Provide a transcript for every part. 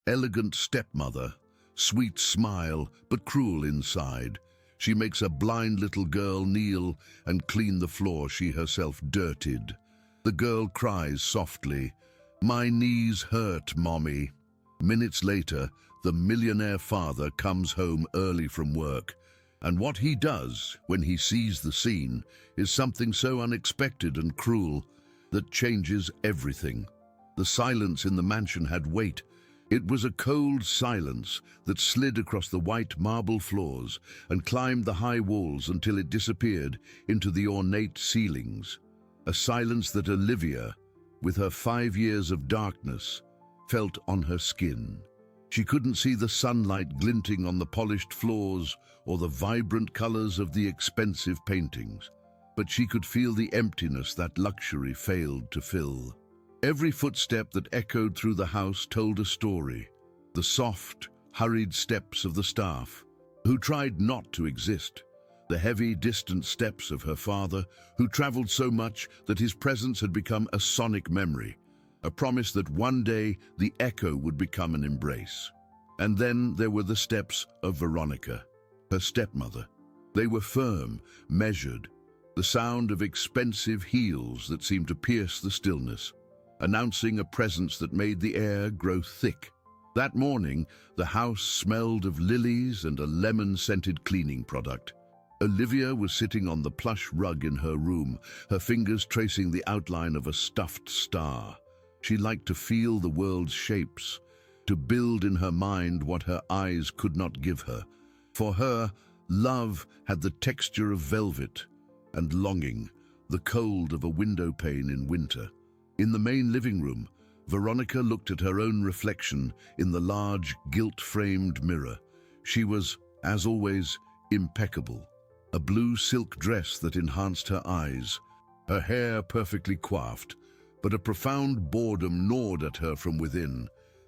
elegant stepmother, sweet smile but cruel inside. She makes a blind little girl kneel and clean the floor she herself dirtied. The girl cries softly, "My knees hurt, Mommy." Minutes later, the millionaire father comes home early from work, and what he does when he sees the scene is something so unexpected and cruel that changes everything. The silence in the mansion had weight. It was a cold silence that slid across the white marble floors and climbed the high walls until it disappeared into the ornate ceilings. A silence that Olivia, with her 5 years of darkness, felt on her skin. She couldn't see the sunlight glinting on the polished floors or the vibrant colors of the expensive paintings, but she could feel the emptiness that luxury failed to fill. Every footstep that echoed through the house told a story. The soft, hurried steps of the staff, who tried not to exist. The heavy, distant steps of her father, who traveled so much that his presence had become a sonic memory, a promise that one day the echo would become an embrace. And then there were the steps of Veronica, her stepmother. They were firm, measured, the sound of expensive heels that seemed to pierce the stillness, announcing a presence that made the air grow thick. That morning, the house smelled of lilies and a lemon-scented cleaning product. Olivia was sitting on the plush rug in her room, her fingers tracing the outline of a stuffed star. She liked to feel the world's shapes, to build in her mind what her eyes could not give her. For her, love had the texture of velvet, and longing, the cold of a window pane in winter. In the main living room, Veronica looked at her own reflection in the large, gilt-framed mirror. She was, as always, impeccable. A blue silk dress that enhanced her eyes, her hair perfectly coiffed, but a profound boredom gnawed at her from within.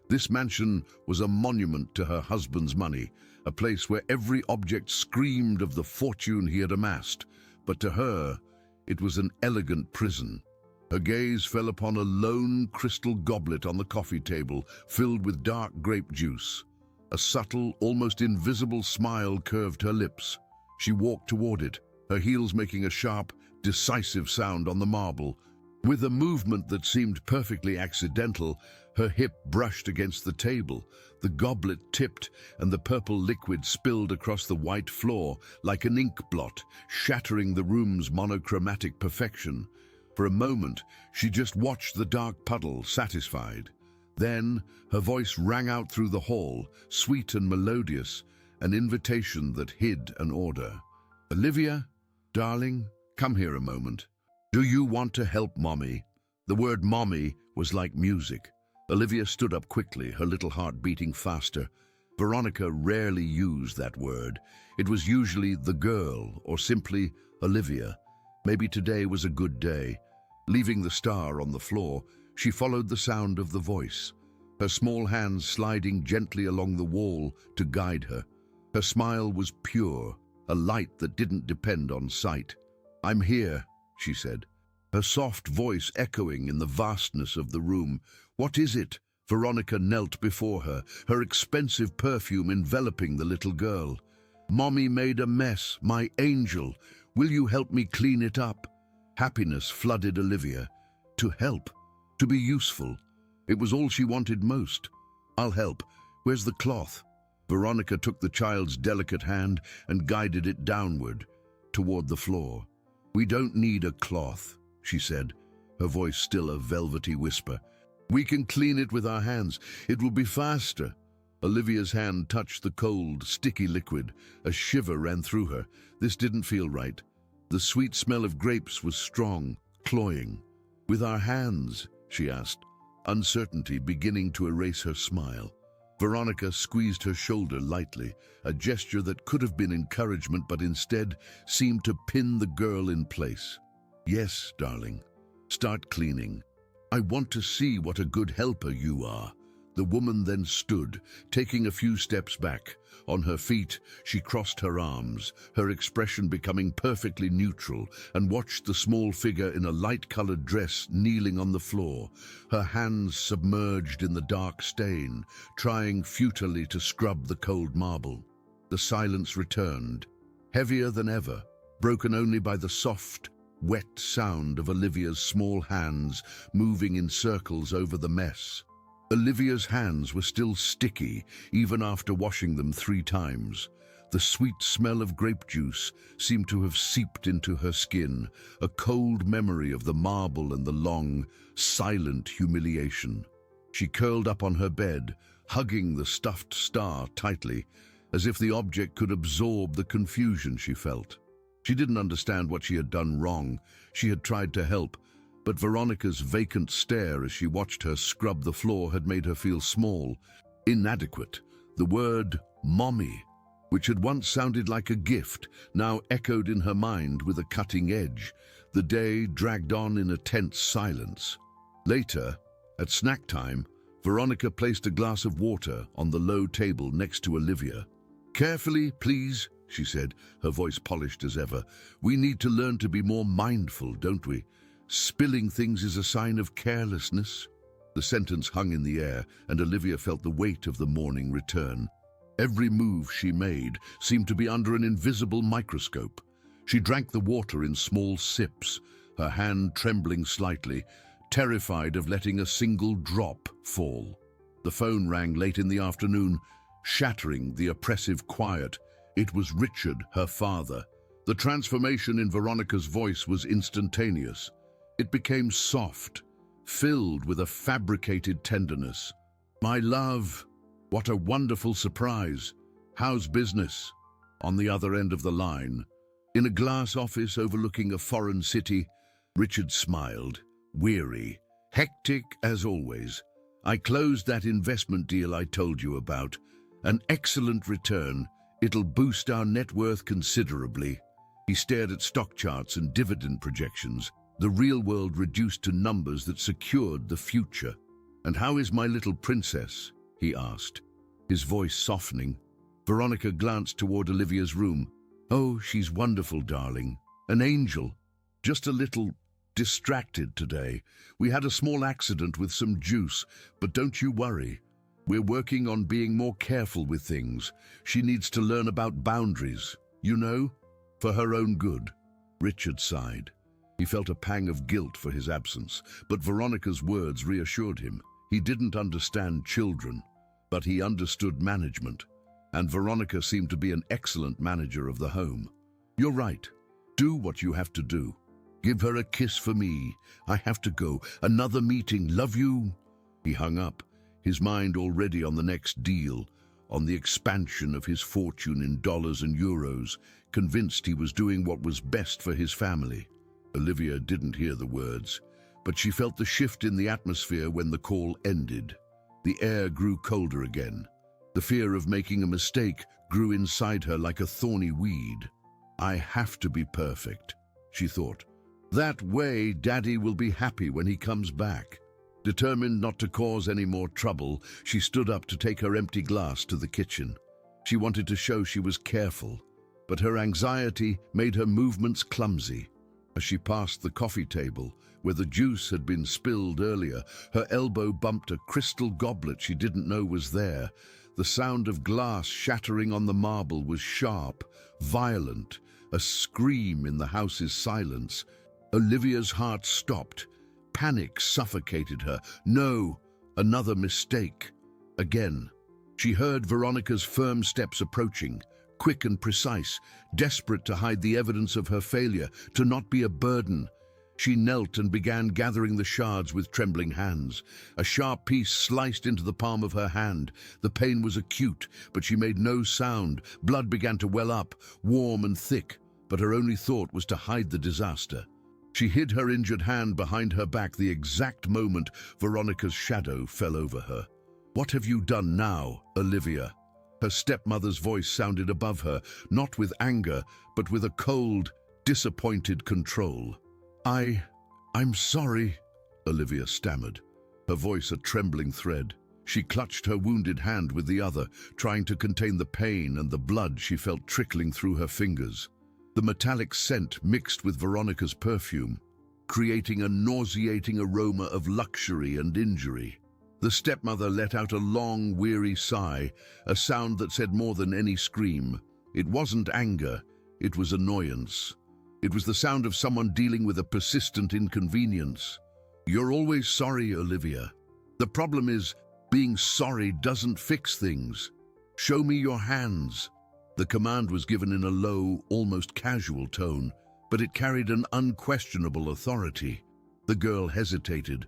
This mansion was a monument to her husband's money, a place where every object screamed of the fortune he had amassed, but to her, it was an elegant prison. Her gaze fell upon a lone crystal goblet on the coffee table, filled with dark grape juice. A subtle, almost invisible smile curved her lips. She walked toward it, her heels making a sharp, decisive sound on the marble. With a movement that seemed perfectly accidental, her hip brushed against the table. The goblet tipped, and the purple liquid spilled across the white floor like an ink blot, shattering the room's monochromatic perfection. For a moment, she just watched the dark puddle, satisfied. Then, her voice rang out through the hall, sweet and melodious, an invitation that hid an order. "Olivia, darling, come here a moment. Do you want to help Mommy?" The word Mommy was like music. Olivia stood up quickly, her little heart beating faster. Veronica rarely used that word. It was usually the girl, or simply Olivia. Maybe today was a good day. Leaving the star on the floor, she followed the sound of the voice, her small hands sliding gently along the wall to guide her. Her smile was pure, a light that didn't depend on sight. "I'm here," she said, her soft voice echoing in the vastness of the room. "What is it?" Veronica knelt before her, her expensive perfume enveloping the little girl. "Mommy made a mess, my angel. Will you help me clean it up?" Happiness flooded Olivia. To help, to be useful. It was all she wanted most. "I'll help. Where's the cloth?" Veronica took the child's delicate hand and guided it downward, toward the floor. "We don't need a cloth," she said, her voice still a velvety whisper. "We can clean it with our hands. It will be faster." Olivia's hand touched the cold, sticky liquid. A shiver ran through her. This didn't feel right. The sweet smell of grapes was strong, cloying. "With our hands?" she asked, uncertainty beginning to erase her smile. Veronica squeezed her shoulder lightly, a gesture that could have been encouragement but instead seemed to pin the girl in place. "Yes, darling. Start cleaning. I want to see what a good helper you are." The woman then stood, taking a few steps back. On her feet, she crossed her arms, her expression becoming perfectly neutral, and watched the small figure in a light-colored dress kneeling on the floor, her hands submerged in the dark stain, trying futilely to scrub the cold marble. The silence returned, heavier than ever, broken only by the soft, wet sound of Olivia's small hands moving in circles over the mess. Olivia's hands were still sticky, even after washing them 3 times. The sweet smell of grape juice seemed to have seeped into her skin, a cold memory of the marble and the long, silent humiliation. She curled up on her bed, hugging the stuffed star tightly, as if the object could absorb the confusion she felt. She didn't understand what she had done wrong. She had tried to help, but Veronica's vacant stare as she watched her scrub the floor had made her feel small, inadequate. The word "mommy," which had once sounded like a gift, now echoed in her mind with a cutting edge. The day dragged on in a tense silence. Later, at snack time, Veronica placed a glass of water on the low table next to Olivia. "Carefully, please," she said, her voice polished as ever. "We need to learn to be more mindful, don't we? Spilling things is a sign of carelessness." The sentence hung in the air, and Olivia felt the weight of the morning return. Every move she made seemed to be under an invisible microscope. She drank the water in small sips, her hand trembling slightly, terrified of letting a single drop fall. The phone rang late in the afternoon, shattering the oppressive quiet. It was Richard, her father. The transformation in Veronica's voice was instantaneous. It became soft, filled with a fabricated tenderness. "My love, what a wonderful surprise. How's business?" On the other end of the line, in a glass office overlooking a foreign city, Richard smiled, weary, hectic as always. "I closed that investment deal I told you about. An excellent return. It'll boost our net worth considerably." He stared at stock charts and dividend projections, the real world reduced to numbers that secured the future. "And how is my little princess?" he asked, his voice softening. Veronica glanced toward Olivia's room. "Oh, she's wonderful, darling. An angel. Just a little distracted today. We had a small accident with some juice, but don't you worry. We're working on being more careful with things. She needs to learn about boundaries, you know, for her own good." Richard sighed. He felt a pang of guilt for his absence, but Veronica's words reassured him. He didn't understand children, but he understood management, and Veronica seemed to be an excellent manager of the home. "You're right. Do what you have to do. Give her a kiss for me. I have to go. Another meeting. Love you." He hung up, his mind already on the next deal, on the expansion of his fortune in dollars and euros, convinced he was doing what was best for his family. Olivia didn't hear the words, but she felt the shift in the atmosphere when the call ended. The air grew colder again. The fear of making a mistake grew inside her like a thorny weed. "I have to be perfect," she thought. "That way, Daddy will be happy when he comes back." Determined not to cause any more trouble, she stood up to take her empty glass to the kitchen. She wanted to show she was careful, but her anxiety made her movements clumsy. As she passed the coffee table, where the juice had been spilled earlier, her elbow bumped a crystal goblet she didn't know was there. The sound of glass shattering on the marble was sharp, violent, a scream in the house's silence. Olivia's heart stopped. Panic suffocated her. No, another mistake. Again. She heard Veronica's firm steps approaching, quick and precise, desperate to hide the evidence of her failure, to not be a burden. She knelt and began gathering the shards with trembling hands. A sharp piece sliced into the palm of her hand. The pain was acute, but she made no sound. Blood began to well up, warm and thick, but her only thought was to hide the disaster. She hid her injured hand behind her back the exact moment Veronica's shadow fell over her. "What have you done now, Olivia?" Her stepmother's voice sounded above her, not with anger, but with a cold, disappointed control. I'm sorry," Olivia stammered, her voice a trembling thread. She clutched her wounded hand with the other, trying to contain the pain and the blood she felt trickling through her fingers. The metallic scent mixed with Veronica's perfume, creating a nauseating aroma of luxury and injury. The stepmother let out a long, weary sigh, a sound that said more than any scream. It wasn't anger, it was annoyance. It was the sound of someone dealing with a persistent inconvenience. "You're always sorry, Olivia. The problem is, being sorry doesn't fix things. Show me your hands." The command was given in a low, almost casual tone, but it carried an unquestionable authority. The girl hesitated,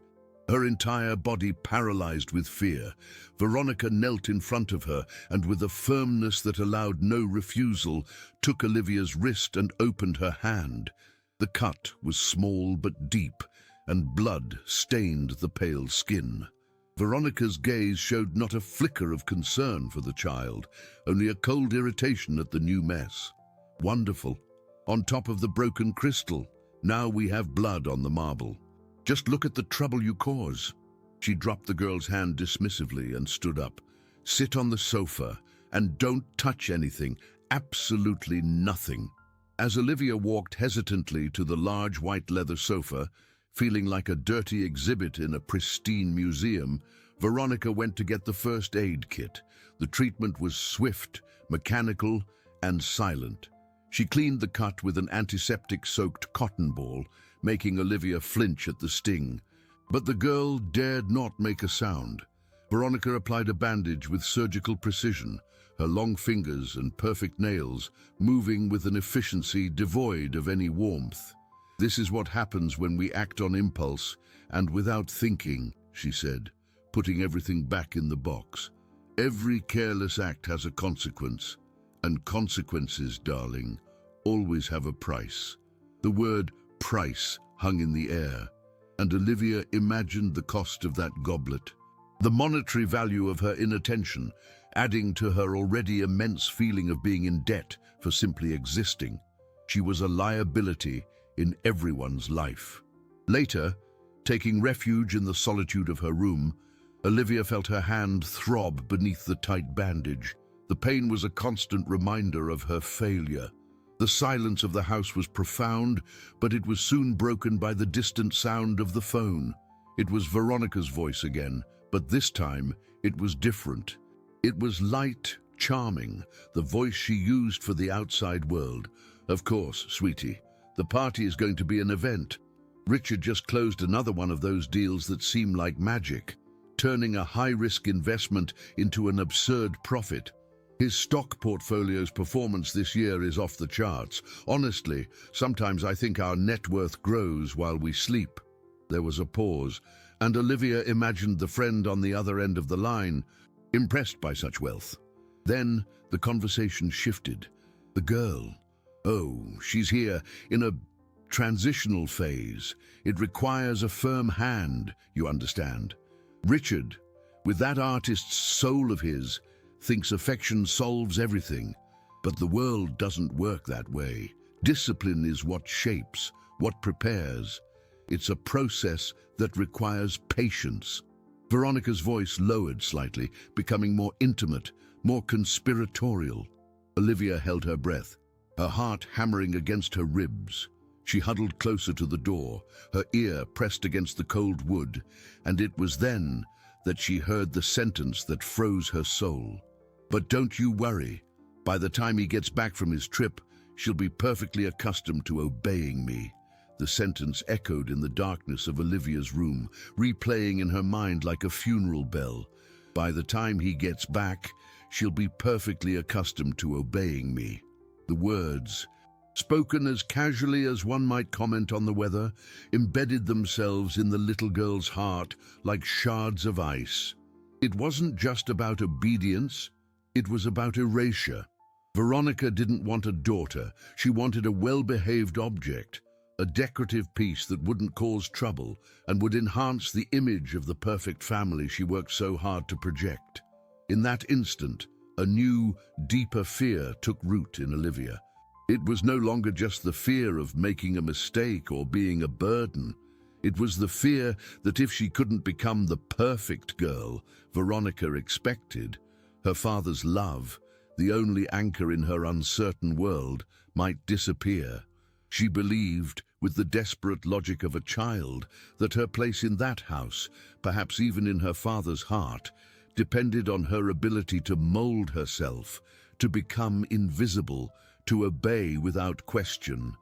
her entire body paralyzed with fear. Veronica knelt in front of her and, with a firmness that allowed no refusal, took Olivia's wrist and opened her hand. The cut was small but deep, and blood stained the pale skin. Veronica's gaze showed not a flicker of concern for the child, only a cold irritation at the new mess. "Wonderful. On top of the broken crystal, now we have blood on the marble. Just look at the trouble you cause." She dropped the girl's hand dismissively and stood up. "Sit on the sofa and don't touch anything, absolutely nothing." As Olivia walked hesitantly to the large white leather sofa, feeling like a dirty exhibit in a pristine museum, Veronica went to get the first aid kit. The treatment was swift, mechanical, and silent. She cleaned the cut with an antiseptic-soaked cotton ball, making Olivia flinch at the sting. But the girl dared not make a sound. Veronica applied a bandage with surgical precision, her long fingers and perfect nails moving with an efficiency devoid of any warmth. "This is what happens when we act on impulse and without thinking," she said, putting everything back in the box. "Every careless act has a consequence, and consequences, darling, always have a price." The word price hung in the air, and Olivia imagined the cost of that goblet. The monetary value of her inattention, adding to her already immense feeling of being in debt for simply existing. She was a liability in everyone's life. Later, taking refuge in the solitude of her room, Olivia felt her hand throb beneath the tight bandage. The pain was a constant reminder of her failure. The silence of the house was profound, but it was soon broken by the distant sound of the phone. It was Veronica's voice again, but this time it was different. It was light, charming, the voice she used for the outside world. "Of course, sweetie. The party is going to be an event. Richard just closed another one of those deals that seem like magic, turning a high-risk investment into an absurd profit. His stock portfolio's performance this year is off the charts. Honestly, sometimes I think our net worth grows while we sleep." There was a pause, and Olivia imagined the friend on the other end of the line, impressed by such wealth. Then the conversation shifted. The girl. "Oh, she's here in a transitional phase. It requires a firm hand, you understand. Richard, with that artist's soul of his, thinks affection solves everything. But the world doesn't work that way. Discipline is what shapes, what prepares. It's a process that requires patience." Veronica's voice lowered slightly, becoming more intimate, more conspiratorial. Olivia held her breath, her heart hammering against her ribs. She huddled closer to the door, her ear pressed against the cold wood, and it was then that she heard the sentence that froze her soul. "But don't you worry. By the time he gets back from his trip, she'll be perfectly accustomed to obeying me." The sentence echoed in the darkness of Olivia's room, replaying in her mind like a funeral bell. "By the time he gets back, she'll be perfectly accustomed to obeying me." The words, spoken as casually as one might comment on the weather, embedded themselves in the little girl's heart like shards of ice. It wasn't just about obedience, it was about erasure. Veronica didn't want a daughter, she wanted a well-behaved object, a decorative piece that wouldn't cause trouble and would enhance the image of the perfect family she worked so hard to project. In that instant, a new, deeper fear took root in Olivia. It was no longer just the fear of making a mistake or being a burden. It was the fear that if she couldn't become the perfect girl Veronica expected, her father's love, the only anchor in her uncertain world, might disappear. She believed, with the desperate logic of a child, that her place in that house, perhaps even in her father's heart, depended on her ability to mold herself, to become invisible, to obey without question.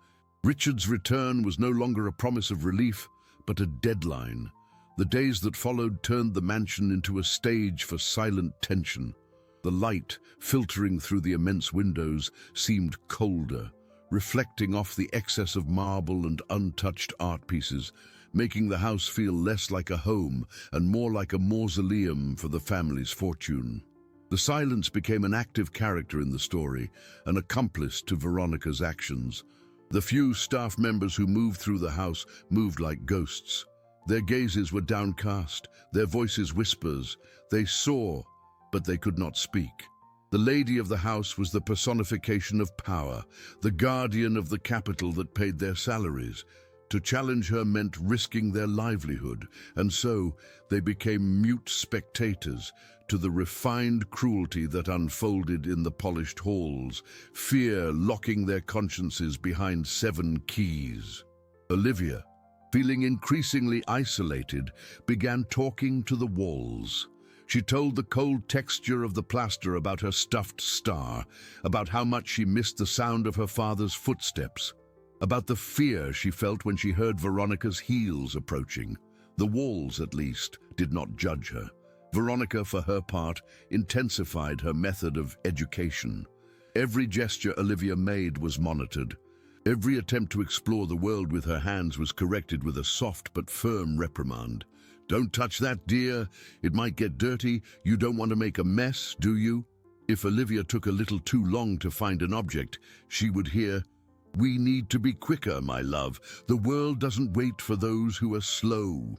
Richard's return was no longer a promise of relief, but a deadline. The days that followed turned the mansion into a stage for silent tension. The light, filtering through the immense windows, seemed colder, reflecting off the excess of marble and untouched art pieces, making the house feel less like a home and more like a mausoleum for the family's fortune. The silence became an active character in the story, an accomplice to Veronica's actions. The few staff members who moved through the house moved like ghosts. Their gazes were downcast, their voices whispers. They saw, but they could not speak. The lady of the house was the personification of power, the guardian of the capital that paid their salaries. To challenge her meant risking their livelihood, and so they became mute spectators to the refined cruelty that unfolded in the polished halls, fear locking their consciences behind 7 keys. Olivia, feeling increasingly isolated, began talking to the walls. She told the cold texture of the plaster about her stuffed star, about how much she missed the sound of her father's footsteps, about the fear she felt when she heard Veronica's heels approaching. The walls, at least, did not judge her. Veronica, for her part, intensified her method of education. Every gesture Olivia made was monitored. Every attempt to explore the world with her hands was corrected with a soft but firm reprimand. "Don't touch that, dear. It might get dirty. You don't want to make a mess, do you?" If Olivia took a little too long to find an object, she would hear, "We need to be quicker, my love. The world doesn't wait for those who are slow."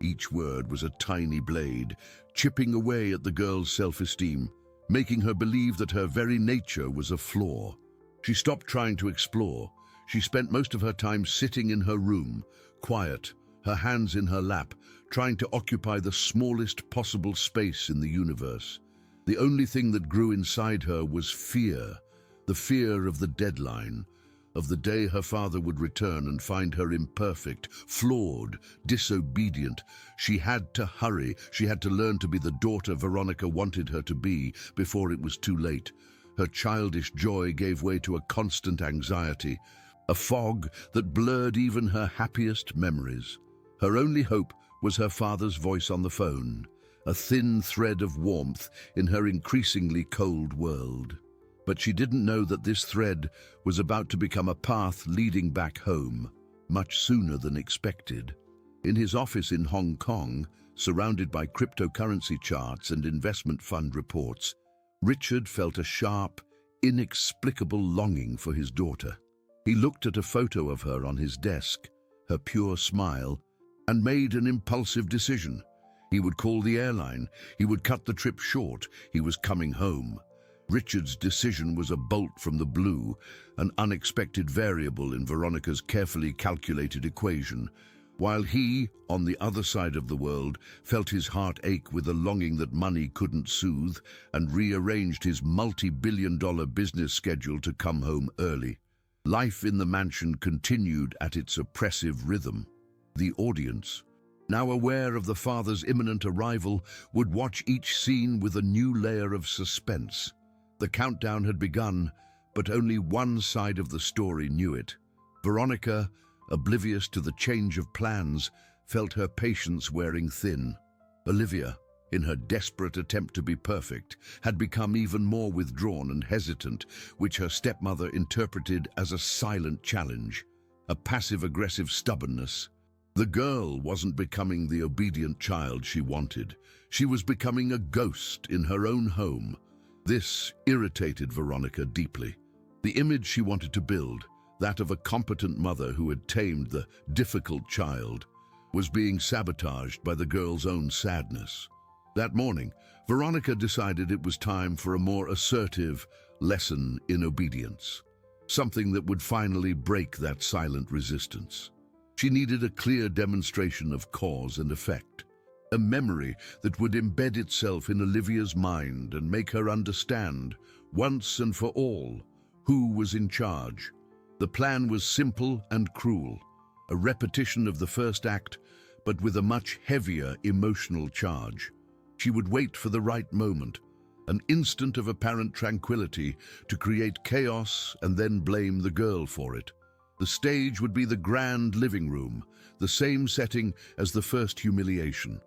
Each word was a tiny blade, chipping away at the girl's self-esteem, making her believe that her very nature was a flaw. She stopped trying to explore. She spent most of her time sitting in her room, quiet, her hands in her lap, trying to occupy the smallest possible space in the universe. The only thing that grew inside her was fear, the fear of the deadline, of the day her father would return and find her imperfect, flawed, disobedient. She had to hurry. She had to learn to be the daughter Veronica wanted her to be before it was too late. Her childish joy gave way to a constant anxiety, a fog that blurred even her happiest memories. Her only hope was her father's voice on the phone, a thin thread of warmth in her increasingly cold world. But she didn't know that this thread was about to become a path leading back home, much sooner than expected. In his office in Hong Kong, surrounded by cryptocurrency charts and investment fund reports, Richard felt a sharp, inexplicable longing for his daughter. He looked at a photo of her on his desk, her pure smile, and made an impulsive decision. He would call the airline. He would cut the trip short. He was coming home. Richard's decision was a bolt from the blue, an unexpected variable in Veronica's carefully calculated equation, while he, on the other side of the world, felt his heart ache with a longing that money couldn't soothe, and rearranged his multi-billion-dollar business schedule to come home early. Life in the mansion continued at its oppressive rhythm. The audience, now aware of the father's imminent arrival, would watch each scene with a new layer of suspense. The countdown had begun, but only one side of the story knew it. Veronica, oblivious to the change of plans, felt her patience wearing thin. Olivia, in her desperate attempt to be perfect, had become even more withdrawn and hesitant, which her stepmother interpreted as a silent challenge, a passive-aggressive stubbornness. The girl wasn't becoming the obedient child she wanted. She was becoming a ghost in her own home. This irritated Veronica deeply. The image she wanted to build, that of a competent mother who had tamed the difficult child, was being sabotaged by the girl's own sadness. That morning, Veronica decided it was time for a more assertive lesson in obedience, something that would finally break that silent resistance. She needed a clear demonstration of cause and effect, a memory that would embed itself in Olivia's mind and make her understand, once and for all, who was in charge. The plan was simple and cruel, a repetition of the first act, but with a much heavier emotional charge. She would wait for the right moment, an instant of apparent tranquility, to create chaos and then blame the girl for it. The stage would be the grand living room, the same setting as the first humiliation.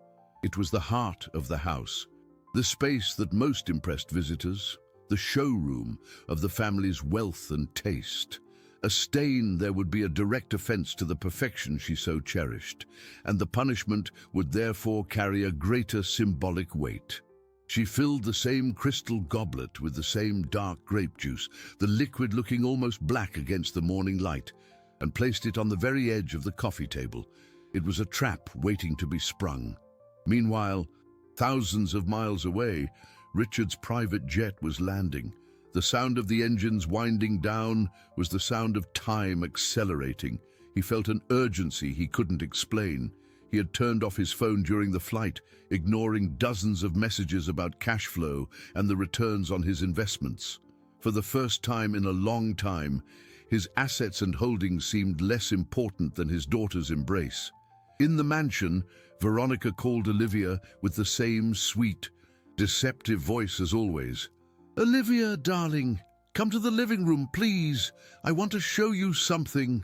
It was the heart of the house, the space that most impressed visitors, the showroom of the family's wealth and taste. A stain there would be a direct offense to the perfection she so cherished, and the punishment would therefore carry a greater symbolic weight. She filled the same crystal goblet with the same dark grape juice, the liquid looking almost black against the morning light, and placed it on the very edge of the coffee table. It was a trap waiting to be sprung. Meanwhile, thousands of miles away, Richard's private jet was landing. The sound of the engines winding down was the sound of time accelerating. He felt an urgency he couldn't explain. He had turned off his phone during the flight, ignoring dozens of messages about cash flow and the returns on his investments. For the first time in a long time, his assets and holdings seemed less important than his daughter's embrace. In the mansion, Veronica called Olivia with the same sweet, deceptive voice as always. "Olivia, darling, come to the living room, please. I want to show you something."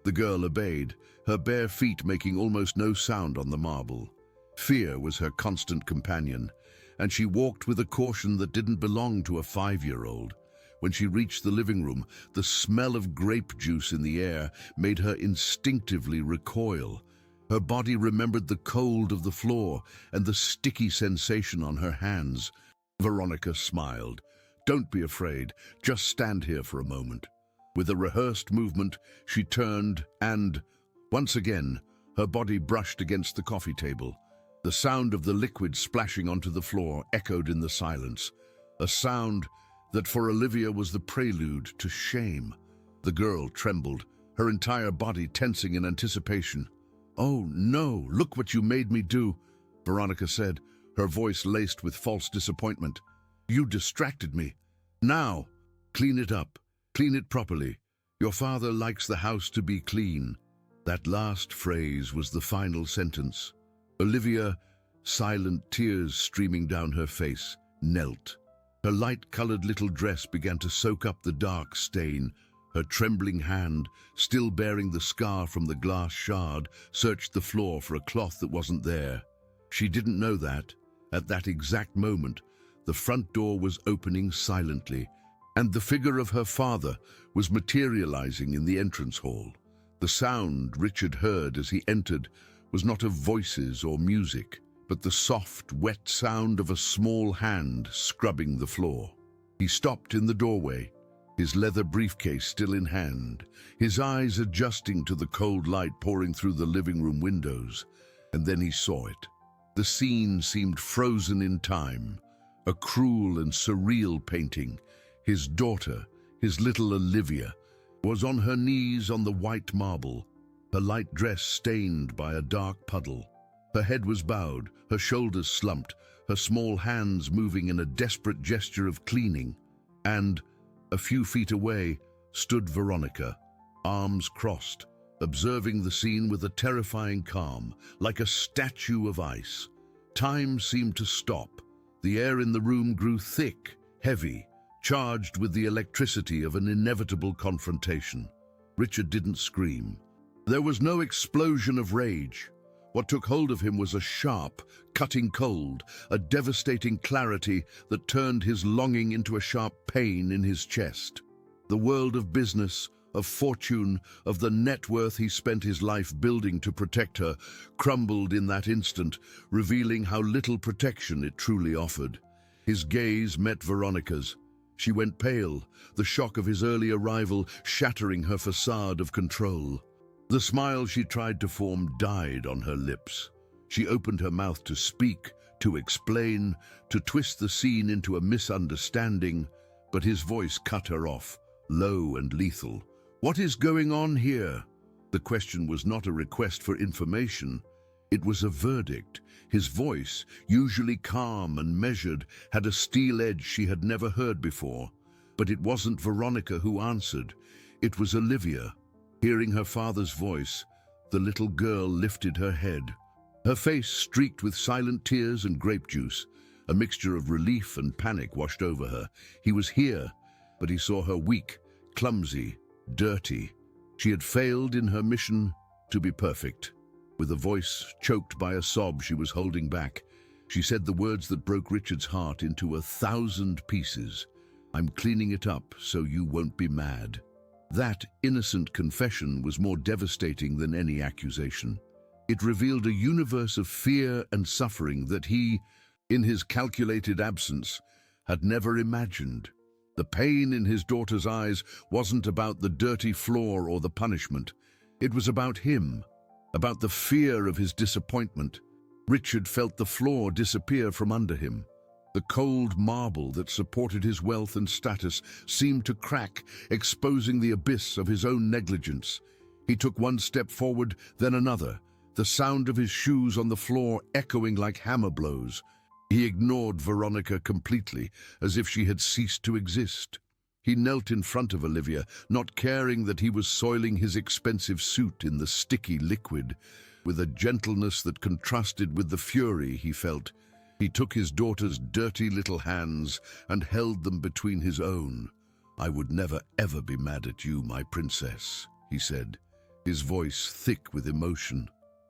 The girl obeyed, her bare feet making almost no sound on the marble. Fear was her constant companion, and she walked with a caution that didn't belong to a 5-year-old. When she reached the living room, the smell of grape juice in the air made her instinctively recoil. Her body remembered the cold of the floor and the sticky sensation on her hands. Veronica smiled. "Don't be afraid, just stand here for a moment." With a rehearsed movement, she turned and, once again, her body brushed against the coffee table. The sound of the liquid splashing onto the floor echoed in the silence, a sound that for Olivia was the prelude to shame. The girl trembled, her entire body tensing in anticipation. "Oh no, look what you made me do," Veronica said, her voice laced with false disappointment. "You distracted me. Now, clean it up. Clean it properly. Your father likes the house to be clean." That last phrase was the final sentence. Olivia, silent tears streaming down her face, knelt. Her light-colored little dress began to soak up the dark stain. Her trembling hand, still bearing the scar from the glass shard, searched the floor for a cloth that wasn't there. She didn't know that, at that exact moment, the front door was opening silently, and the figure of her father was materializing in the entrance hall. The sound Richard heard as he entered was not of voices or music, but the soft, wet sound of a small hand scrubbing the floor. He stopped in the doorway, his leather briefcase still in hand, his eyes adjusting to the cold light pouring through the living room windows, and then he saw it. The scene seemed frozen in time, a cruel and surreal painting. His daughter, his little Olivia, was on her knees on the white marble, her light dress stained by a dark puddle. Her head was bowed, her shoulders slumped, her small hands moving in a desperate gesture of cleaning. And, a few feet away, stood Veronica, arms crossed, observing the scene with a terrifying calm, like a statue of ice. Time seemed to stop. The air in the room grew thick, heavy, charged with the electricity of an inevitable confrontation. Richard didn't scream. There was no explosion of rage. What took hold of him was a sharp, cutting cold, a devastating clarity that turned his longing into a sharp pain in his chest. The world of business, of fortune, of the net worth he spent his life building to protect her, crumbled in that instant, revealing how little protection it truly offered. His gaze met Veronica's. She went pale, the shock of his early arrival shattering her facade of control. The smile she tried to form died on her lips. She opened her mouth to speak, to explain, to twist the scene into a misunderstanding, but his voice cut her off, low and lethal. "What is going on here?" The question was not a request for information. It was a verdict. His voice, usually calm and measured, had a steel edge she had never heard before. But it wasn't Veronica who answered. It was Olivia. Hearing her father's voice, the little girl lifted her head. Her face streaked with silent tears and grape juice. A mixture of relief and panic washed over her. He was here, but he saw her weak, clumsy, dirty. She had failed in her mission to be perfect. With a voice choked by a sob she was holding back, she said the words that broke Richard's heart into 1,000 pieces. "I'm cleaning it up so you won't be mad." That innocent confession was more devastating than any accusation. It revealed a universe of fear and suffering that he, in his calculated absence, had never imagined. The pain in his daughter's eyes wasn't about the dirty floor or the punishment. It was about him, about the fear of his disappointment. Richard felt the floor disappear from under him. The cold marble that supported his wealth and status seemed to crack, exposing the abyss of his own negligence. He took one step forward, then another, the sound of his shoes on the floor echoing like hammer blows. He ignored Veronica completely, as if she had ceased to exist. He knelt in front of Olivia, not caring that he was soiling his expensive suit in the sticky liquid. With a gentleness that contrasted with the fury he felt, he took his daughter's dirty little hands and held them between his own. "I would never ever be mad at you, my princess," he said, his voice thick with emotion.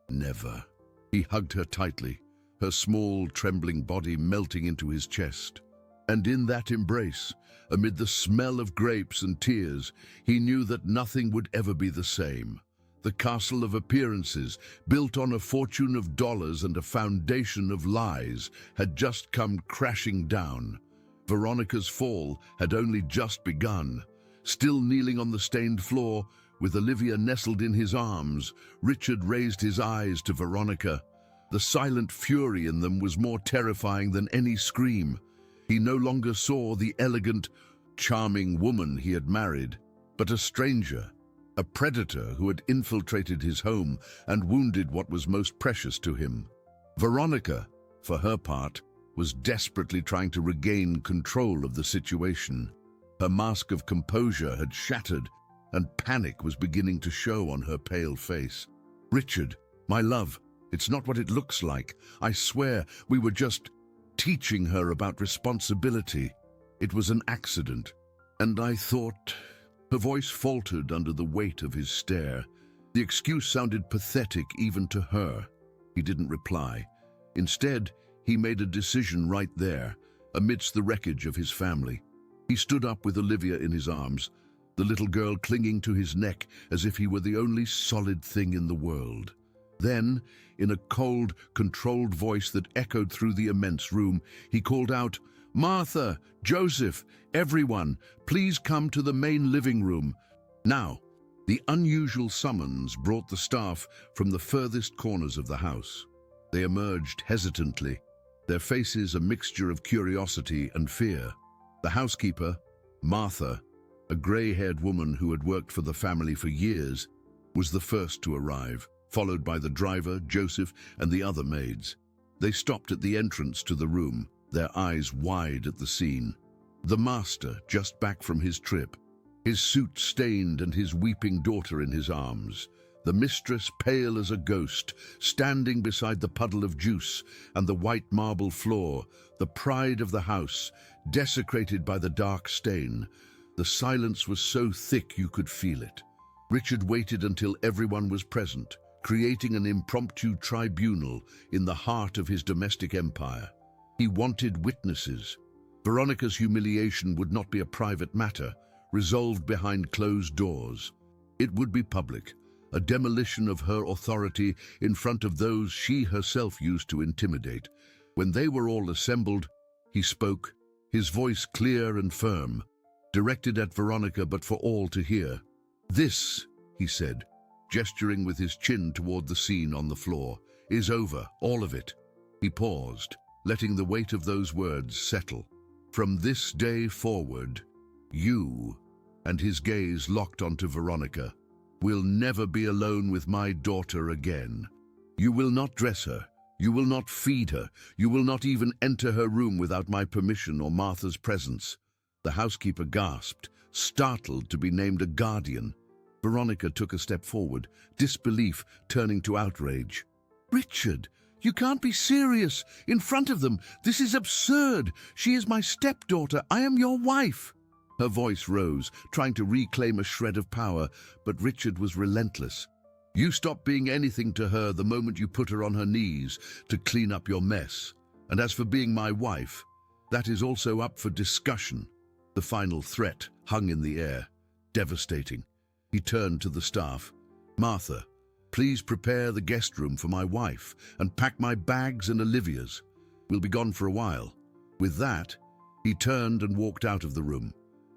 "Never." He hugged her tightly, her small, trembling body melting into his chest. And in that embrace, amid the smell of grapes and tears, he knew that nothing would ever be the same. The castle of appearances, built on a fortune of dollars and a foundation of lies, had just come crashing down. Veronica's fall had only just begun. Still kneeling on the stained floor, with Olivia nestled in his arms, Richard raised his eyes to Veronica. The silent fury in them was more terrifying than any scream. He no longer saw the elegant, charming woman he had married, but a stranger, a predator who had infiltrated his home and wounded what was most precious to him. Veronica, for her part, was desperately trying to regain control of the situation. Her mask of composure had shattered, and panic was beginning to show on her pale face. "Richard, my love, it's not what it looks like. I swear, we were just teaching her about responsibility. It was an accident. And I thought..." Her voice faltered under the weight of his stare. The excuse sounded pathetic even to her. He didn't reply. Instead, he made a decision right there, amidst the wreckage of his family. He stood up with Olivia in his arms, the little girl clinging to his neck as if he were the only solid thing in the world. Then, in a cold, controlled voice that echoed through the immense room, he called out, "Martha, Joseph, everyone, please come to the main living room." Now, the unusual summons brought the staff from the furthest corners of the house. They emerged hesitantly, their faces a mixture of curiosity and fear. The housekeeper, Martha, a grey-haired woman who had worked for the family for years, was the first to arrive, followed by the driver, Joseph, and the other maids. They stopped at the entrance to the room, their eyes wide at the scene. The master, just back from his trip, his suit stained and his weeping daughter in his arms. The mistress, pale as a ghost, standing beside the puddle of juice and the white marble floor, the pride of the house, desecrated by the dark stain. The silence was so thick you could feel it. Richard waited until everyone was present, creating an impromptu tribunal in the heart of his domestic empire. He wanted witnesses. Veronica's humiliation would not be a private matter, resolved behind closed doors. It would be public, a demolition of her authority in front of those she herself used to intimidate. When they were all assembled, he spoke, his voice clear and firm, directed at Veronica but for all to hear. "This," he said, gesturing with his chin toward the scene on the floor, "is over, all of it." He paused, letting the weight of those words settle. "From this day forward, you," and his gaze locked onto Veronica, will never be alone with my daughter again. You will not dress her. You will not feed her. You will not even enter her room without my permission or Martha's presence." The housekeeper gasped, startled to be named a guardian. Veronica took a step forward, disbelief turning to outrage. "Richard, you can't be serious. In front of them, this is absurd. She is my stepdaughter. I am your wife." Her voice rose, trying to reclaim a shred of power, but Richard was relentless. "You stop being anything to her the moment you put her on her knees to clean up your mess. And as for being my wife, that is also up for discussion." The final threat hung in the air, devastating. He turned to the staff. "Martha, please prepare the guest room for my wife and pack my bags and Olivia's. We'll be gone for a while." With that, he turned and walked out of the room,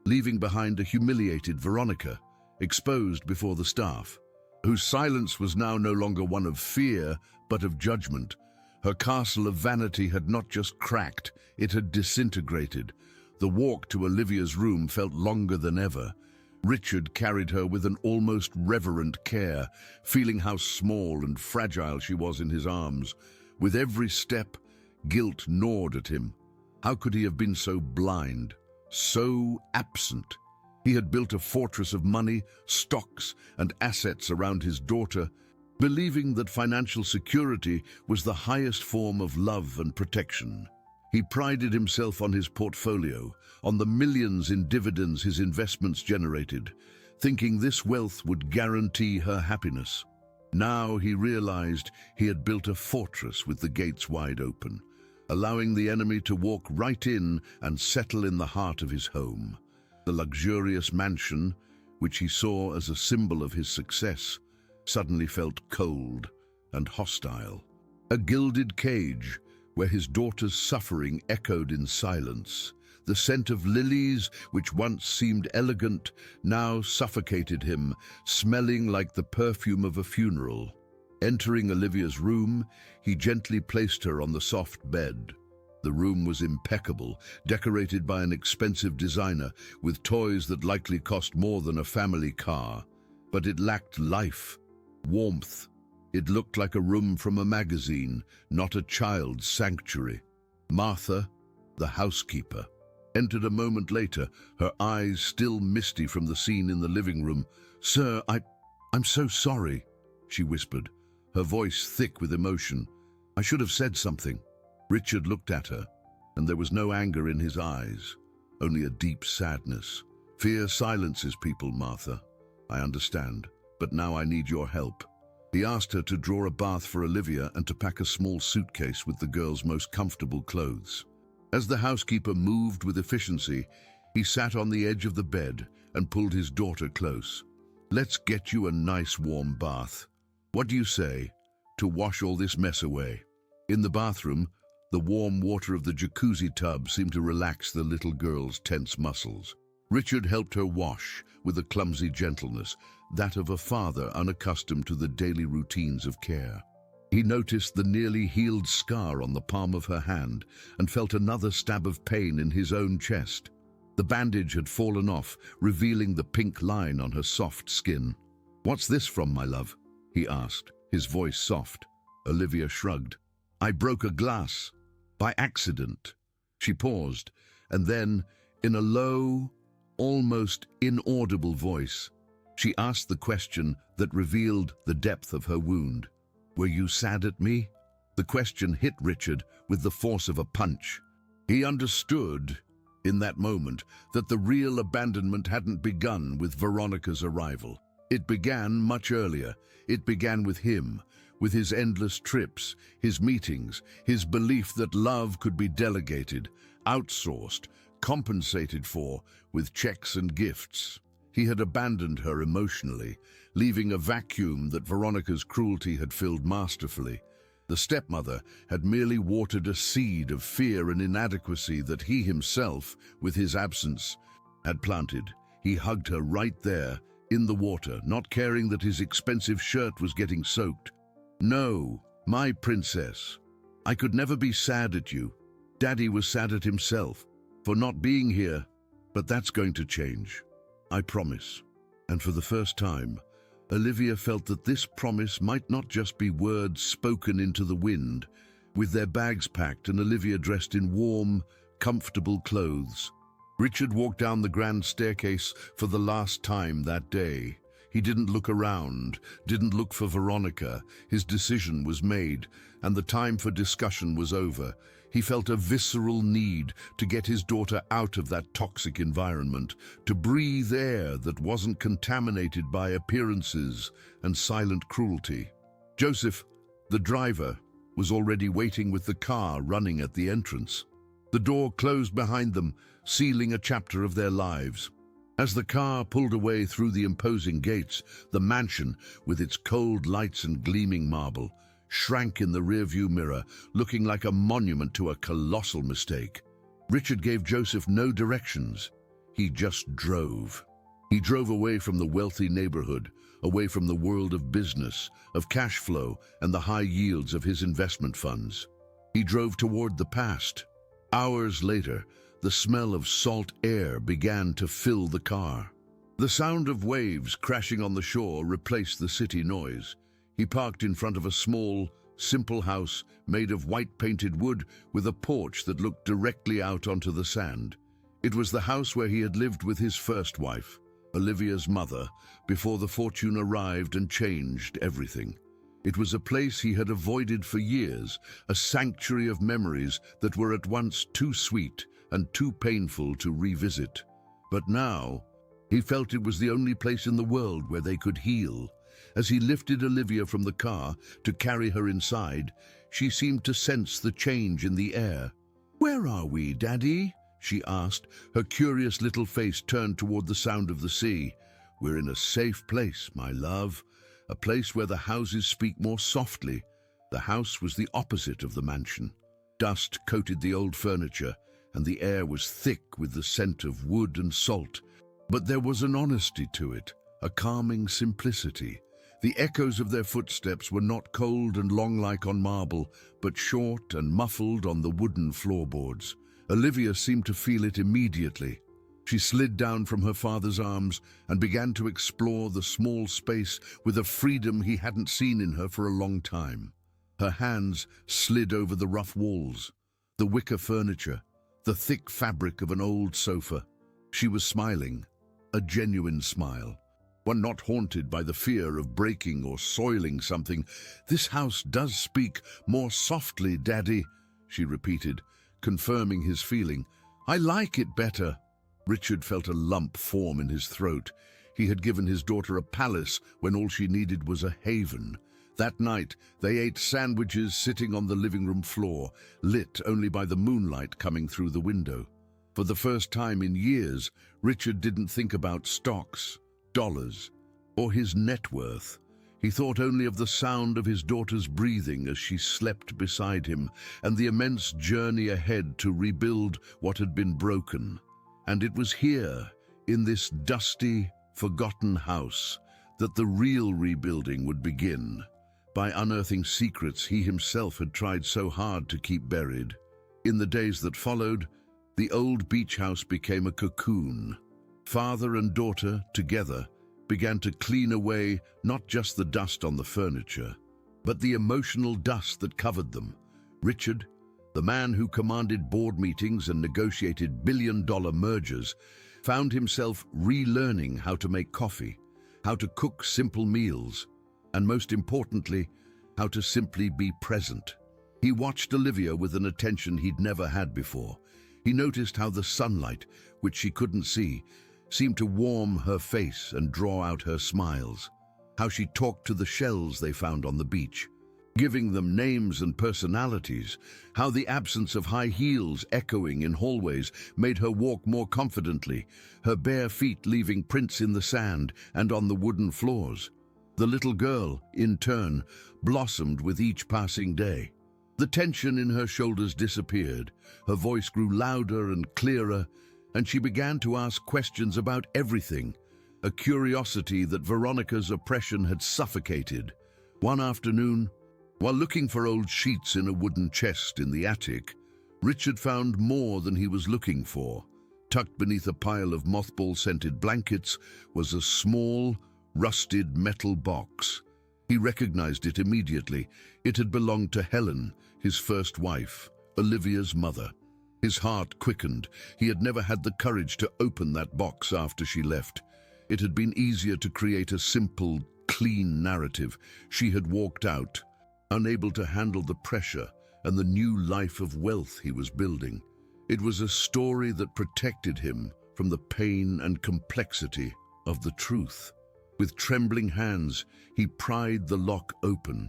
leaving behind a humiliated Veronica, exposed before the staff, whose silence was now no longer one of fear, but of judgment. Her castle of vanity had not just cracked, it had disintegrated. The walk to Olivia's room felt longer than ever. Richard carried her with an almost reverent care, feeling how small and fragile she was in his arms. With every step, guilt gnawed at him. How could he have been so blind, so absent? He had built a fortress of money, stocks, and assets around his daughter, believing that financial security was the highest form of love and protection. He prided himself on his portfolio, on the millions in dividends his investments generated, thinking this wealth would guarantee her happiness. Now he realized he had built a fortress with the gates wide open, allowing the enemy to walk right in and settle in the heart of his home. The luxurious mansion, which he saw as a symbol of his success, suddenly felt cold and hostile. A gilded cage, where his daughter's suffering echoed in silence. The scent of lilies, which once seemed elegant, now suffocated him, smelling like the perfume of a funeral. Entering Olivia's room, he gently placed her on the soft bed. The room was impeccable, decorated by an expensive designer, with toys that likely cost more than a family car. But it lacked life, warmth. It looked like a room from a magazine, not a child's sanctuary. Martha, the housekeeper, entered a moment later, her eyes still misty from the scene in the living room. "Sir, I'm so sorry," she whispered, her voice thick with emotion. "I should have said something." Richard looked at her, and there was no anger in his eyes, only a deep sadness. "Fear silences people, Martha. I understand, but now I need your help." He asked her to draw a bath for Olivia and to pack a small suitcase with the girl's most comfortable clothes. As the housekeeper moved with efficiency, he sat on the edge of the bed and pulled his daughter close. "Let's get you a nice warm bath. What do you say, to wash all this mess away?" In the bathroom, the warm water of the jacuzzi tub seemed to relax the little girl's tense muscles. Richard helped her wash with a clumsy gentleness, that of a father unaccustomed to the daily routines of care. He noticed the nearly healed scar on the palm of her hand and felt another stab of pain in his own chest. The bandage had fallen off, revealing the pink line on her soft skin. "What's this from, my love?" he asked, his voice soft. Olivia shrugged. "I broke a glass. By accident." She paused, and then, in a low, almost inaudible voice, she asked the question that revealed the depth of her wound. "Were you sad at me?" The question hit Richard with the force of a punch. He understood, in that moment, that the real abandonment hadn't begun with Veronica's arrival. It began much earlier. It began with him, with his endless trips, his meetings, his belief that love could be delegated, outsourced, compensated for with checks and gifts. He had abandoned her emotionally, leaving a vacuum that Veronica's cruelty had filled masterfully. The stepmother had merely watered a seed of fear and inadequacy that he himself, with his absence, had planted. He hugged her right there, in the water, not caring that his expensive shirt was getting soaked. "No, my princess, I could never be sad at you. Daddy was sad at himself for not being here, but that's going to change. I promise." And for the first time, Olivia felt that this promise might not just be words spoken into the wind. With their bags packed and Olivia dressed in warm, comfortable clothes, Richard walked down the grand staircase for the last time that day. He didn't look around, didn't look for Veronica. His decision was made, and the time for discussion was over. He felt a visceral need to get his daughter out of that toxic environment, to breathe air that wasn't contaminated by appearances and silent cruelty. Joseph, the driver, was already waiting with the car running at the entrance. The door closed behind them, sealing a chapter of their lives. As the car pulled away through the imposing gates, the mansion, with its cold lights and gleaming marble, shrank in the rearview mirror, looking like a monument to a colossal mistake. Richard gave Joseph no directions. He just drove. He drove away from the wealthy neighborhood, away from the world of business, of cash flow, and the high yields of his investment funds. He drove toward the past. Hours later, the smell of salt air began to fill the car. The sound of waves crashing on the shore replaced the city noise. He parked in front of a small, simple house made of white-painted wood with a porch that looked directly out onto the sand. It was the house where he had lived with his first wife, Olivia's mother, before the fortune arrived and changed everything. It was a place he had avoided for years, a sanctuary of memories that were at once too sweet and too painful to revisit. But now, he felt it was the only place in the world where they could heal. As he lifted Olivia from the car to carry her inside, she seemed to sense the change in the air. "Where are we, Daddy?" she asked, her curious little face turned toward the sound of the sea. "We're in a safe place, my love, a place where the houses speak more softly." The house was the opposite of the mansion. Dust coated the old furniture, and the air was thick with the scent of wood and salt. But there was an honesty to it, a calming simplicity. The echoes of their footsteps were not cold and long-like on marble, but short and muffled on the wooden floorboards. Olivia seemed to feel it immediately. She slid down from her father's arms and began to explore the small space with a freedom he hadn't seen in her for a long time. Her hands slid over the rough walls, the wicker furniture, the thick fabric of an old sofa. She was smiling, a genuine smile, one not haunted by the fear of breaking or soiling something. "This house does speak more softly, Daddy," she repeated, confirming his feeling. "I like it better." Richard felt a lump form in his throat. He had given his daughter a palace when all she needed was a haven. That night, they ate sandwiches sitting on the living room floor, lit only by the moonlight coming through the window. For the first time in years, Richard didn't think about stocks, dollars, or his net worth. He thought only of the sound of his daughter's breathing as she slept beside him, and the immense journey ahead to rebuild what had been broken. And it was here, in this dusty, forgotten house, that the real rebuilding would begin, by unearthing secrets he himself had tried so hard to keep buried. In the days that followed, the old beach house became a cocoon. Father and daughter, together, began to clean away not just the dust on the furniture, but the emotional dust that covered them. Richard, the man who commanded board meetings and negotiated billion-dollar mergers, found himself relearning how to make coffee, how to cook simple meals, and most importantly, how to simply be present. He watched Olivia with an attention he'd never had before. He noticed how the sunlight, which she couldn't see, seemed to warm her face and draw out her smiles, how she talked to the shells they found on the beach, giving them names and personalities, how the absence of high heels echoing in hallways made her walk more confidently, her bare feet leaving prints in the sand and on the wooden floors. The little girl, in turn, blossomed with each passing day. The tension in her shoulders disappeared, her voice grew louder and clearer, and she began to ask questions about everything, a curiosity that Veronica's oppression had suffocated. One afternoon, while looking for old sheets in a wooden chest in the attic, Richard found more than he was looking for. Tucked beneath a pile of mothball-scented blankets was a small, rusted metal box. He recognized it immediately. It had belonged to Helen, his first wife, Olivia's mother. His heart quickened. He had never had the courage to open that box after she left. It had been easier to create a simple, clean narrative. She had walked out, unable to handle the pressure and the new life of wealth he was building. It was a story that protected him from the pain and complexity of the truth. With trembling hands, he pried the lock open.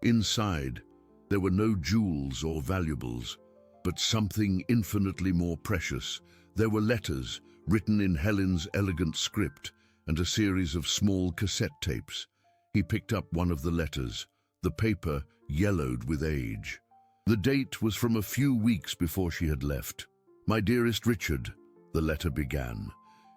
Inside, there were no jewels or valuables, but something infinitely more precious. There were letters written in Helen's elegant script and a series of small cassette tapes. He picked up one of the letters, the paper yellowed with age. The date was from a few weeks before she had left. "My dearest Richard," the letter began.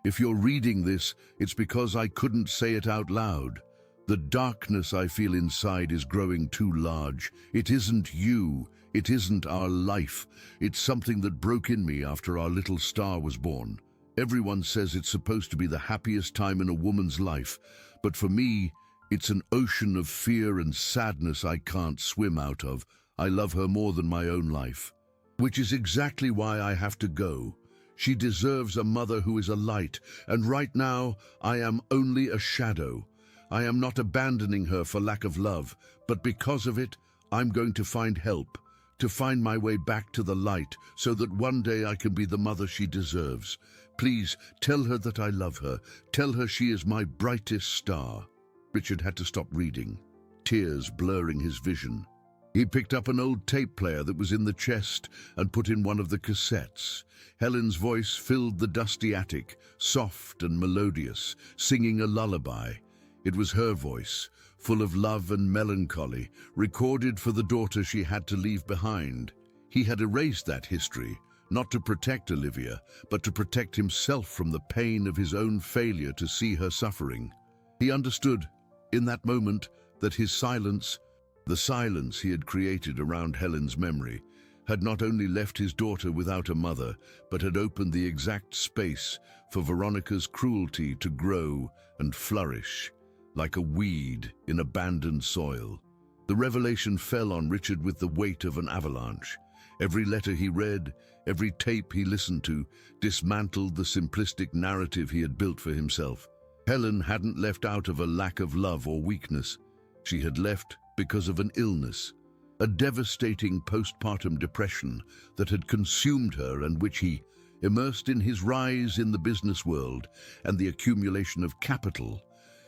"If you're reading this, it's because I couldn't say it out loud. The darkness I feel inside is growing too large. It isn't you. It isn't our life. It's something that broke in me after our little star was born. Everyone says it's supposed to be the happiest time in a woman's life, but for me, it's an ocean of fear and sadness I can't swim out of. I love her more than my own life, which is exactly why I have to go. She deserves a mother who is a light, and right now I am only a shadow. I am not abandoning her for lack of love, but because of it, I'm going to find help, to find my way back to the light so that one day I can be the mother she deserves. Please tell her that I love her. Tell her she is my brightest star." Richard had to stop reading, tears blurring his vision. He picked up an old tape player that was in the chest and put in one of the cassettes. Helen's voice filled the dusty attic, soft and melodious, singing a lullaby. It was her voice, full of love and melancholy, recorded for the daughter she had to leave behind. He had erased that history, not to protect Olivia, but to protect himself from the pain of his own failure to see her suffering. He understood, in that moment, that his silence, the silence he had created around Helen's memory, had not only left his daughter without a mother, but had opened the exact space for Veronica's cruelty to grow and flourish, like a weed in abandoned soil. The revelation fell on Richard with the weight of an avalanche. Every letter he read, every tape he listened to, dismantled the simplistic narrative he had built for himself. Helen hadn't left out of a lack of love or weakness. She had left because of an illness, a devastating postpartum depression that had consumed her and which he, immersed in his rise in the business world and the accumulation of capital,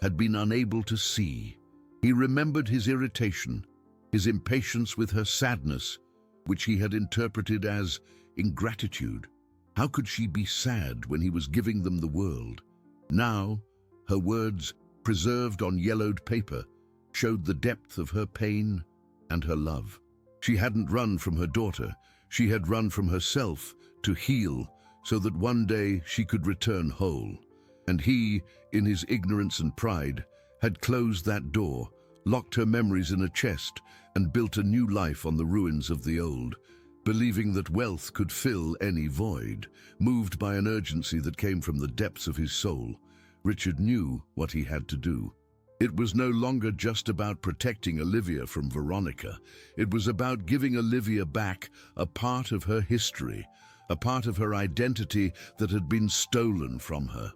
had been unable to see. He remembered his irritation, his impatience with her sadness, which he had interpreted as ingratitude. How could she be sad when he was giving them the world? Now, her words, preserved on yellowed paper, showed the depth of her pain and her love. She hadn't run from her daughter. She had run from herself to heal so that one day she could return whole. And he, in his ignorance and pride, had closed that door, locked her memories in a chest, and built a new life on the ruins of the old, believing that wealth could fill any void. Moved by an urgency that came from the depths of his soul, Richard knew what he had to do. It was no longer just about protecting Olivia from Veronica. It was about giving Olivia back a part of her history, a part of her identity that had been stolen from her.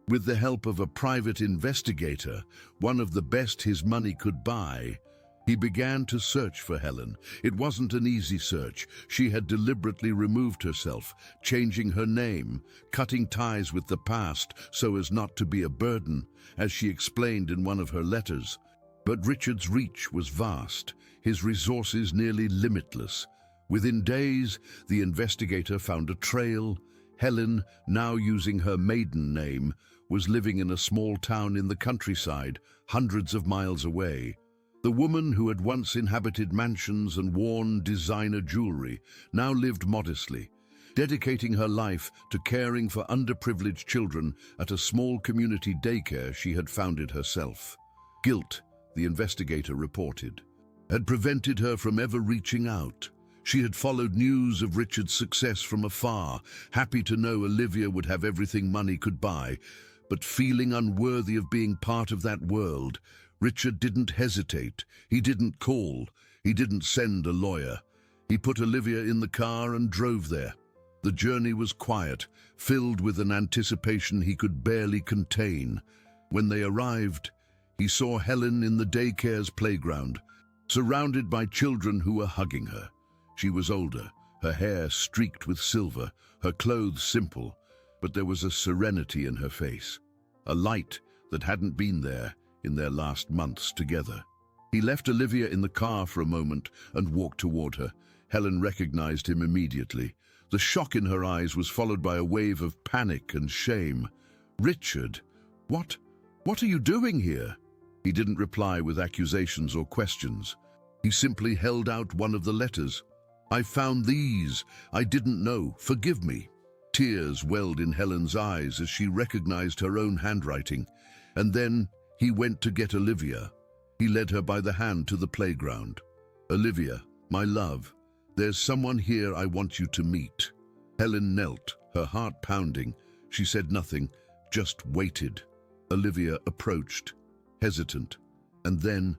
With the help of a private investigator, one of the best his money could buy, he began to search for Helen. It wasn't an easy search. She had deliberately removed herself, changing her name, cutting ties with the past so as not to be a burden, as she explained in one of her letters. But Richard's reach was vast, his resources nearly limitless. Within days, the investigator found a trail. Helen, now using her maiden name, was living in a small town in the countryside, hundreds of miles away. The woman who had once inhabited mansions and worn designer jewelry now lived modestly, dedicating her life to caring for underprivileged children at a small community daycare she had founded herself. Guilt, the investigator reported, had prevented her from ever reaching out. She had followed news of Richard's success from afar, happy to know Olivia would have everything money could buy. but feeling unworthy of being part of that world, Richard didn't hesitate. He didn't call. He didn't send a lawyer. He put Olivia in the car and drove there. The journey was quiet, filled with an anticipation he could barely contain. When they arrived, he saw Helen in the daycare's playground, surrounded by children who were hugging her. She was older, her hair streaked with silver, her clothes simple, but there was a serenity in her face, a light that hadn't been there in their last months together. He left Olivia in the car for a moment and walked toward her. Helen recognized him immediately. The shock in her eyes was followed by a wave of panic and shame. "Richard, what are you doing here?" He didn't reply with accusations or questions. He simply held out one of the letters. "I found these. I didn't know. Forgive me." Tears welled in Helen's eyes as she recognized her own handwriting. And then he went to get Olivia. He led her by the hand to the playground. "Olivia, my love, there's someone here I want you to meet." Helen knelt, her heart pounding. She said nothing, just waited. Olivia approached, hesitant, and then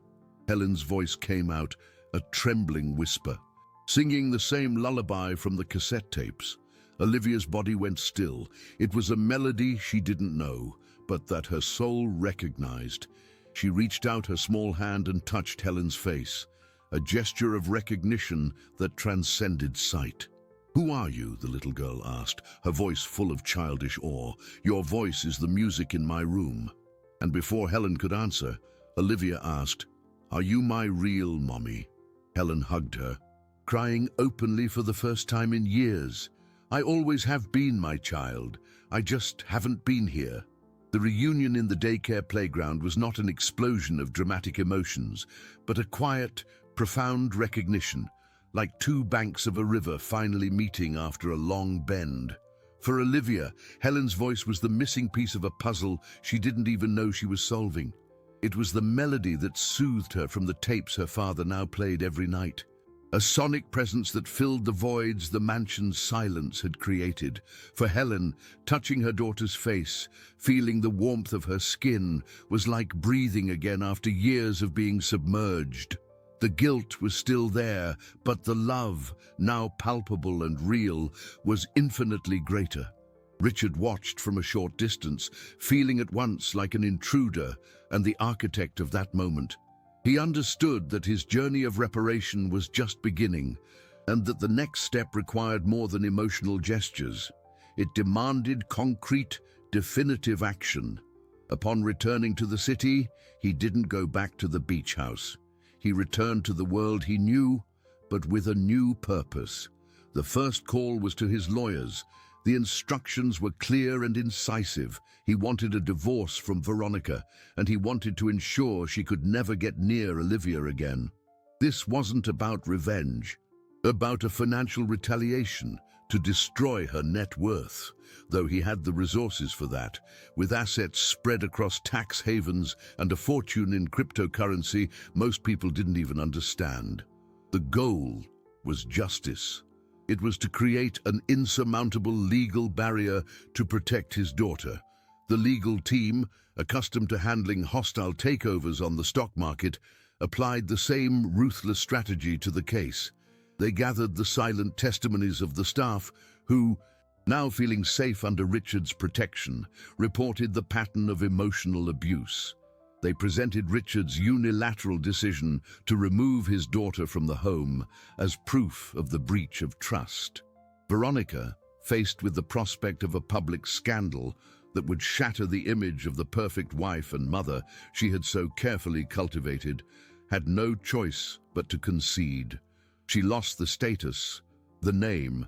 Helen's voice came out, a trembling whisper, singing the same lullaby from the cassette tapes. Olivia's body went still. It was a melody she didn't know, but that her soul recognized. She reached out her small hand and touched Helen's face, a gesture of recognition that transcended sight. "Who are you?" the little girl asked, her voice full of childish awe. "Your voice is the music in my room." And before Helen could answer, Olivia asked, "Are you my real mommy?" Helen hugged her, crying openly for the first time in years. "I always have been my child. I just haven't been here." The reunion in the daycare playground was not an explosion of dramatic emotions, but a quiet, profound recognition, like two banks of a river finally meeting after a long bend. For Olivia, Helen's voice was the missing piece of a puzzle she didn't even know she was solving. It was the melody that soothed her from the tapes her father now played every night. A sonic presence that filled the voids the mansion's silence had created. For Helen, touching her daughter's face, feeling the warmth of her skin, was like breathing again after years of being submerged. The guilt was still there, but the love, now palpable and real, was infinitely greater. Richard watched from a short distance, feeling at once like an intruder and the architect of that moment. He understood that his journey of reparation was just beginning, and that the next step required more than emotional gestures. It demanded concrete, definitive action. Upon returning to the city, he didn't go back to the beach house. He returned to the world he knew, but with a new purpose. The first call was to his lawyers. The instructions were clear and incisive. He wanted a divorce from Veronica, and he wanted to ensure she could never get near Olivia again. This wasn't about revenge, about a financial retaliation to destroy her net worth, though he had the resources for that, with assets spread across tax havens and a fortune in cryptocurrency most people didn't even understand. The goal was justice. It was to create an insurmountable legal barrier to protect his daughter. The legal team, accustomed to handling hostile takeovers on the stock market, applied the same ruthless strategy to the case. They gathered the silent testimonies of the staff who, now feeling safe under Richard's protection, reported the pattern of emotional abuse. They presented Richard's unilateral decision to remove his daughter from the home as proof of the breach of trust. Veronica, faced with the prospect of a public scandal that would shatter the image of the perfect wife and mother she had so carefully cultivated, had no choice but to concede. She lost the status, the name,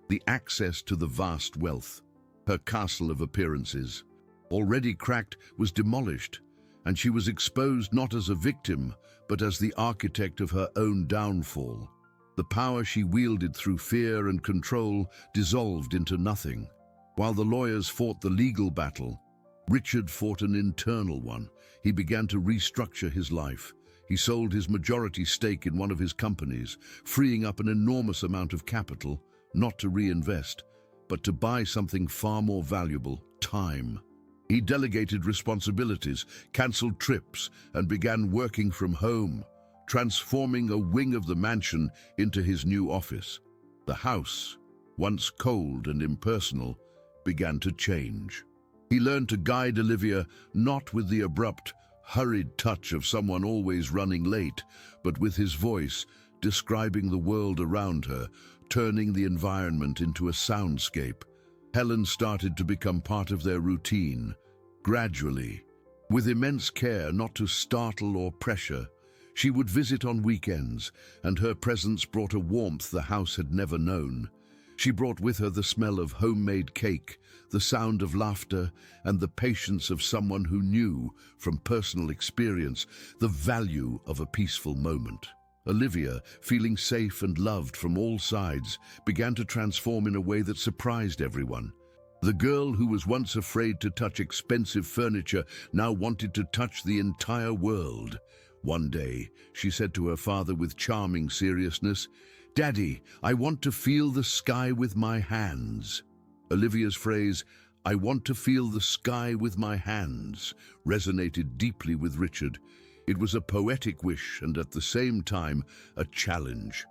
the access to the vast wealth. Her castle of appearances, already cracked, was demolished, and she was exposed not as a victim, but as the architect of her own downfall. The power she wielded through fear and control dissolved into nothing. While the lawyers fought the legal battle, Richard fought an internal one. He began to restructure his life. He sold his majority stake in one of his companies, freeing up an enormous amount of capital, not to reinvest, but to buy something far more valuable: time. He delegated responsibilities, cancelled trips, and began working from home, transforming a wing of the mansion into his new office. The house, once cold and impersonal, began to change. He learned to guide Olivia not with the abrupt, hurried touch of someone always running late, but with his voice, describing the world around her, turning the environment into a soundscape. Helen started to become part of their routine, gradually. With immense care not to startle or pressure, she would visit on weekends, and her presence brought a warmth the house had never known. She brought with her the smell of homemade cake, the sound of laughter, and the patience of someone who knew, from personal experience, the value of a peaceful moment. Olivia, feeling safe and loved from all sides, began to transform in a way that surprised everyone. The girl who was once afraid to touch expensive furniture now wanted to touch the entire world. One day, she said to her father with charming seriousness, "Daddy, I want to feel the sky with my hands." Olivia's phrase, "I want to feel the sky with my hands," resonated deeply with Richard. It was a poetic wish and at the same time a challenge.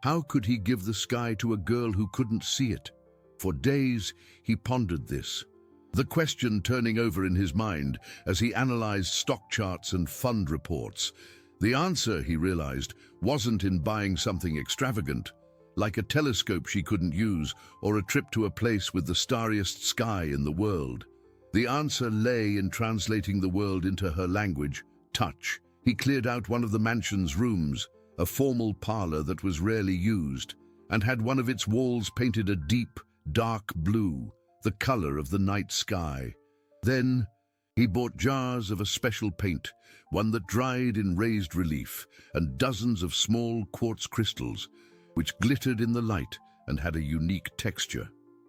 How could he give the sky to a girl who couldn't see it? For days he pondered this, the question turning over in his mind as he analyzed stock charts and fund reports. The answer, he realized, wasn't in buying something extravagant, like a telescope she couldn't use or a trip to a place with the starriest sky in the world. The answer lay in translating the world into her language, touch. He cleared out one of the mansion's rooms, a formal parlor that was rarely used, and had one of its walls painted a deep, dark blue, the color of the night sky. Then he bought jars of a special paint, one that dried in raised relief, and dozens of small quartz crystals, which glittered in the light and had a unique texture.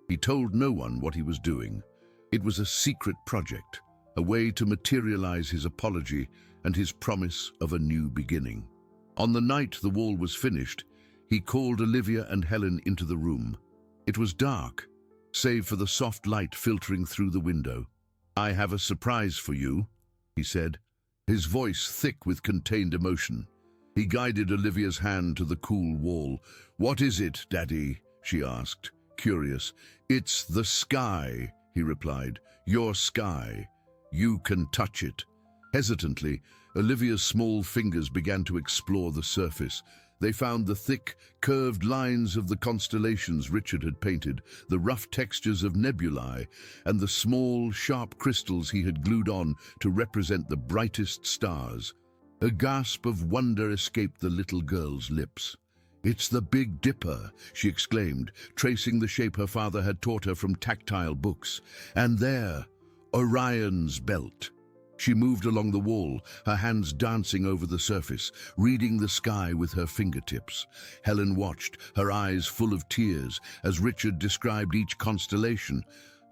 He told no one what he was doing. It was a secret project, a way to materialize his apology and his promise of a new beginning. On the night the wall was finished, he called Olivia and Helen into the room. It was dark, save for the soft light filtering through the window. "I have a surprise for you," he said, his voice thick with contained emotion. He guided Olivia's hand to the cool wall. "What is it, Daddy?" she asked, curious. "It's the sky," he replied. "Your sky. You can touch it." Hesitantly, Olivia's small fingers began to explore the surface. They found the thick, curved lines of the constellations Richard had painted, the rough textures of nebulae, and the small, sharp crystals he had glued on to represent the brightest stars. A gasp of wonder escaped the little girl's lips. "It's the Big Dipper," she exclaimed, tracing the shape her father had taught her from tactile books. "And there, Orion's belt." She moved along the wall, her hands dancing over the surface, reading the sky with her fingertips. Helen watched, her eyes full of tears, as Richard described each constellation,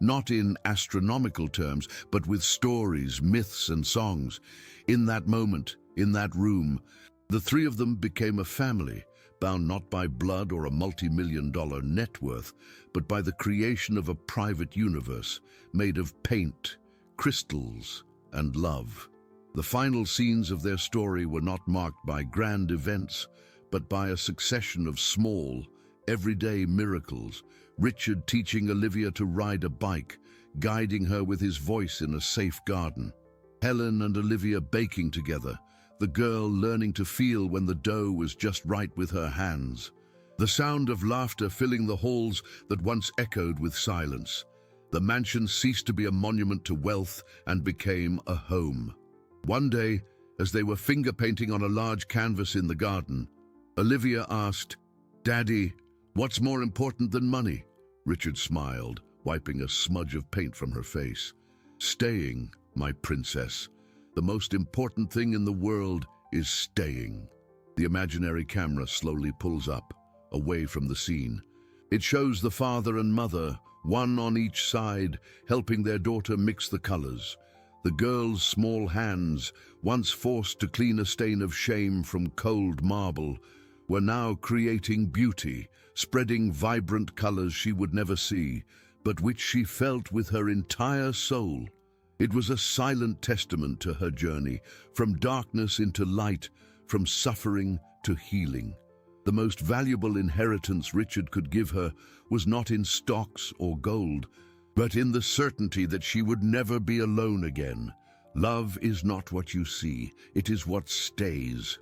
not in astronomical terms, but with stories, myths, and songs. In that moment, in that room, the three of them became a family, bound not by blood or a multi-million-dollar net worth, but by the creation of a private universe made of paint, crystals, and love. The final scenes of their story were not marked by grand events, but by a succession of small, everyday miracles. Richard teaching Olivia to ride a bike, guiding her with his voice in a safe garden. Helen and Olivia baking together, the girl learning to feel when the dough was just right with her hands. The sound of laughter filling the halls that once echoed with silence. The mansion ceased to be a monument to wealth and became a home. One day, as they were finger painting on a large canvas in the garden, Olivia asked, "Daddy, what's more important than money?" Richard smiled, wiping a smudge of paint from her face. "Staying, my princess. The most important thing in the world is staying." The imaginary camera slowly pulls up, away from the scene. It shows the father and mother, one on each side, helping their daughter mix the colors. The girl's small hands, once forced to clean a stain of shame from cold marble, were now creating beauty, spreading vibrant colors she would never see, but which she felt with her entire soul. It was a silent testament to her journey, from darkness into light, from suffering to healing. The most valuable inheritance Richard could give her was not in stocks or gold, but in the certainty that she would never be alone again. Love is not what you see, it is what stays.